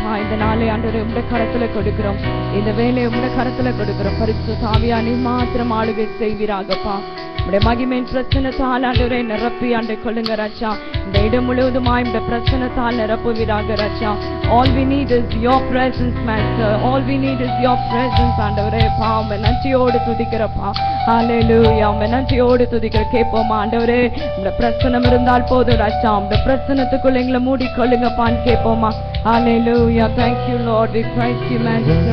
அப்பா. இந்த நாளை ஆண்டவரே உம்முடைய கரத்துல கொடுக்கிறோம். இந்த வேலையை உம்முடைய கரத்துல கொடுக்கிறோம். பரிசுத்த ஆவியானே மாத்திரம் ஆளுகை செய்வீராகப்பா. உம்முடைய மகிமையின் பிரசன்னத்தால் ஆண்டவரே நிரப்பி ஆண்டு கொள்ளுங்க ராஜா. இந்த இடம் முழுவதுமாய் இந்த பிரசன்னத்தால் நிரப்புவீராக ராஜா. All we need is your presence, Master. All we need is your presence, ஆண்டவரே. அப்பா உம்மை நன்றியோடு துதிக்கிறப்பா. ஹalleluya. உம்மை நன்றியோடு துதிக்கிற கேட்போமா ஆண்டவரே. இந்த பிரசன்னம் இருந்தால் போதும் ராஜா. இந்த பிரசன்னத்துக்குள்ள எங்களை மூடிக்கொள்ளுங்கப்பான்னு கேட்போமா. Hallelujah. Thank you, Lord. We praise you, Master.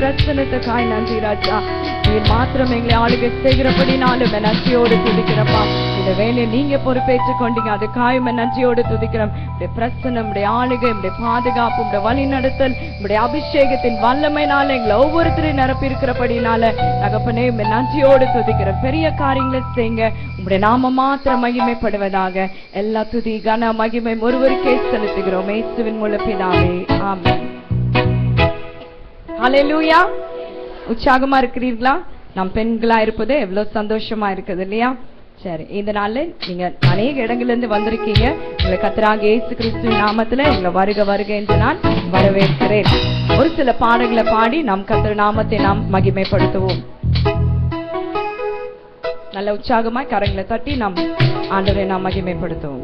பிரச்சனத்துக்காய் நன்றி ராஜா. நீர் மாத்திரம் எங்களை ஆளுகை செய்கிறபடினாலும் நன்றியோடு துதிக்கிறப்பா. இந்த வேலையை நீங்க பொறுப்பேற்றுக் கொண்டீங்க. அதுக்காக நன்றியோடு துதிக்கிறோம். உடைய பிரசன்னம், உடைய ஆளுகை, உடைய பாதுகாப்பு, உடைய வழி நடத்தல், உடைய அபிஷேகத்தின் வல்லமையினால எங்களை ஒவ்வொருத்தரையும் நிரப்பி இருக்கிறபடினால தகப்பனே நன்றியோடு துதிக்கிறோம். பெரிய காரியங்களை செய்யுங்க. உங்களுடைய நாம மாத்திரம் மகிமைப்படுவதாக. எல்லா துதி கன மகிமை ஒருவருக்கே செலுத்துகிறோம். இயேசுவின் மூலம் பிதாவே, ஆமென். ஹல்லேலூயா. உற்சாகமா இருக்கிறீர்களா? நம் பெண்களா இருப்பது எவ்வளவு சந்தோஷமா இருக்குது இல்லையா? சரி, இந்த நாள்ல நீங்க அநேக இடங்கள்ல இருந்து வந்திருக்கீங்க. உங்களை கர்த்தராகிய இயேசு கிறிஸ்துவின் நாமத்துல எங்களை வருக வருக என்று நான் வரவேற்கிறேன். ஒரு சில பாடல்களை பாடி நம் கர்த்தர் நாமத்தை நாம் மகிமைப்படுத்துவோம். நல்ல உற்சாகமாய் கரங்களை தட்டி நாம் ஆண்டவரை நாம் மகிமைப்படுத்துவோம்.